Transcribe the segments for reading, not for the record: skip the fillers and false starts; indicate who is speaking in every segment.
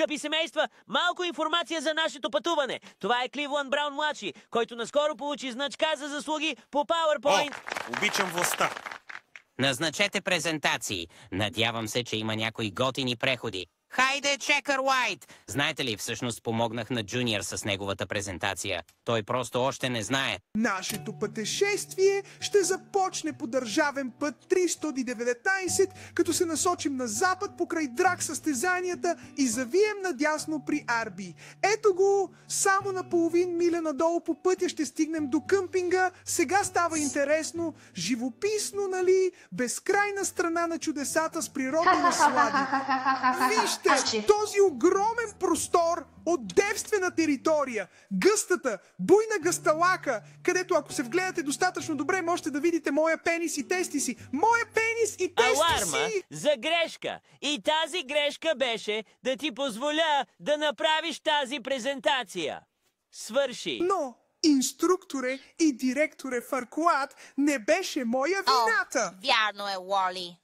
Speaker 1: Скъпи семейства, малко информация за нашето пътуване. Това е Кливланд Браун младши, който наскоро получи значка за заслуги по PowerPoint.
Speaker 2: О, обичам властта.
Speaker 3: Назначете презентации. Надявам се, че има някои готини преходи. Хайде, Чекър Уайт! Знаете ли, всъщност помогнах на Джуниор с неговата презентация. Той просто още не знае.
Speaker 4: Нашето пътешествие ще започне по държавен път 319, като се насочим на запад покрай драг състезанията и завием надясно при Арби. Ето го, само на половин миля надолу по пътя ще стигнем до къмпинга. Сега става интересно, живописно, нали? Безкрайна страна на чудесата с природни наслади. Вижте, този огромен простор от девствена територия, гъстата, буйна гъсталака, където ако се вгледате достатъчно добре, можете да видите моя пенис и тести си. Моя пенис и тести
Speaker 1: Аларма
Speaker 4: си!
Speaker 1: за грешка. И тази грешка беше да ти позволя да направиш тази презентация. Свърши.
Speaker 4: Но, инструкторе и директоре Фаркуат, не беше моя вината.
Speaker 5: Вярно е, Уорли.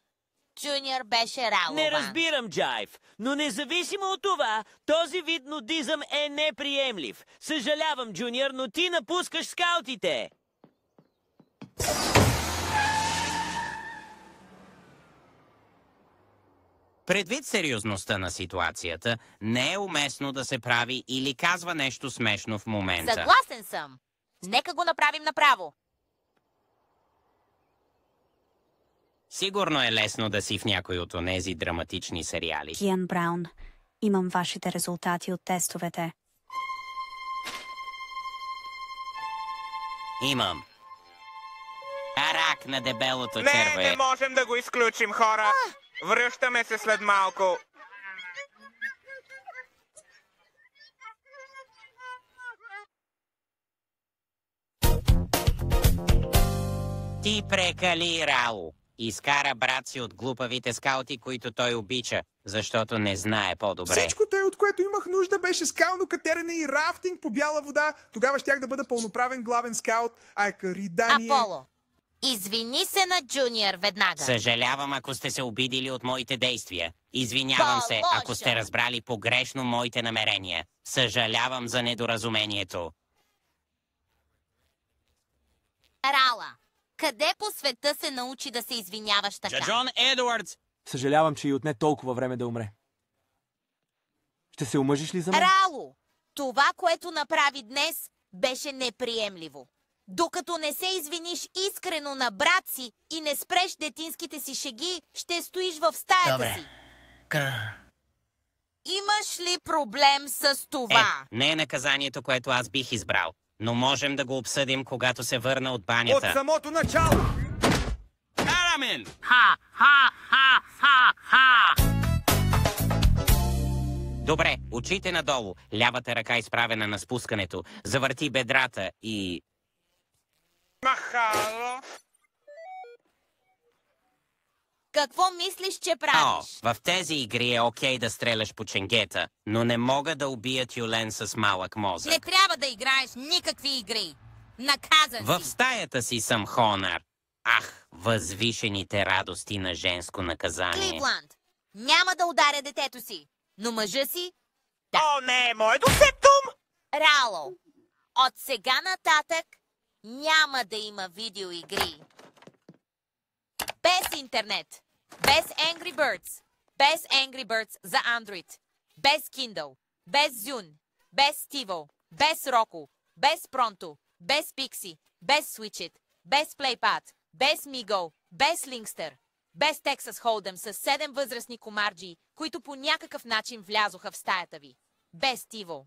Speaker 5: Джуниор беше ралова.
Speaker 1: Не разбирам, Джайв, но независимо от това, този вид нудизъм е неприемлив. Съжалявам, Джуниор, но ти напускаш скаутите.
Speaker 3: Предвид сериозността на ситуацията, не е уместно да се прави или казва нещо смешно в момента.
Speaker 5: Съгласен съм. Нека го направим направо.
Speaker 3: Сигурно е лесно да си в някой от онези драматични сериали.
Speaker 6: Киан Браун, имам вашите резултати от тестовете.
Speaker 3: Имам. Рак на дебелото
Speaker 7: Не,
Speaker 3: черве.
Speaker 7: не можем да го изключим, хора. Връщаме се след малко.
Speaker 3: Ти прекали, Рао. Изкара брат си от глупавите скаути, които той обича, защото не знае по-добре.
Speaker 4: Всичкото, от което имах нужда, беше скално катерене и рафтинг по бяла вода. Тогава щях да бъда пълноправен главен скаут. Айка ридание.
Speaker 5: Аполо, извини се на Джуниор веднага.
Speaker 3: Съжалявам, ако сте се обидили от моите действия. Извинявам се, ако сте разбрали погрешно моите намерения. Съжалявам за недоразумението.
Speaker 5: Рала, къде по света се научи да се извиняваш така?
Speaker 8: Джон Едуардс!
Speaker 9: Съжалявам, че и отне толкова време да умре. Ще се омъжиш ли за мен?
Speaker 5: Рало, това, което направи днес, беше неприемливо. Докато не се извиниш искрено на брат си и не спреш детинските си шеги, ще стоиш в стаята си. Имаш ли проблем с това?
Speaker 3: Не е наказанието, което аз бих избрал. Но можем да го обсъдим, когато се върна от банята.
Speaker 7: От самото начало!
Speaker 8: Арамен!
Speaker 3: Добре, очите надолу, лявата ръка изправена на спускането, завърти бедрата и...
Speaker 7: Махало!
Speaker 5: Какво мислиш, че правиш?
Speaker 3: В тези игри е окей да стреляш по ченгета, но не мога да убия тюлен с малък мозък.
Speaker 5: Не трябва да играеш никакви игри. Наказан
Speaker 3: В
Speaker 5: си.
Speaker 3: стаята си съм Хонър. Ах, възвишените радости на женско наказание.
Speaker 5: Кливланд, няма да ударя детето си, но мъжа си... Да.
Speaker 7: О, не, моето септум!
Speaker 5: Рало, от сега нататък няма да има видеоигри. Без интернет, без Angry Birds, без Angry Birds за Android, без Kindle, без Zune, без Stivo, без Roku, без Pronto, без Pixie, без Switchit, без Playpad, без Migo, без Linkster, без Texas Hold'em с 7 възрастни комарджи, които по някакъв начин влязоха в стаята ви. Без Tivo,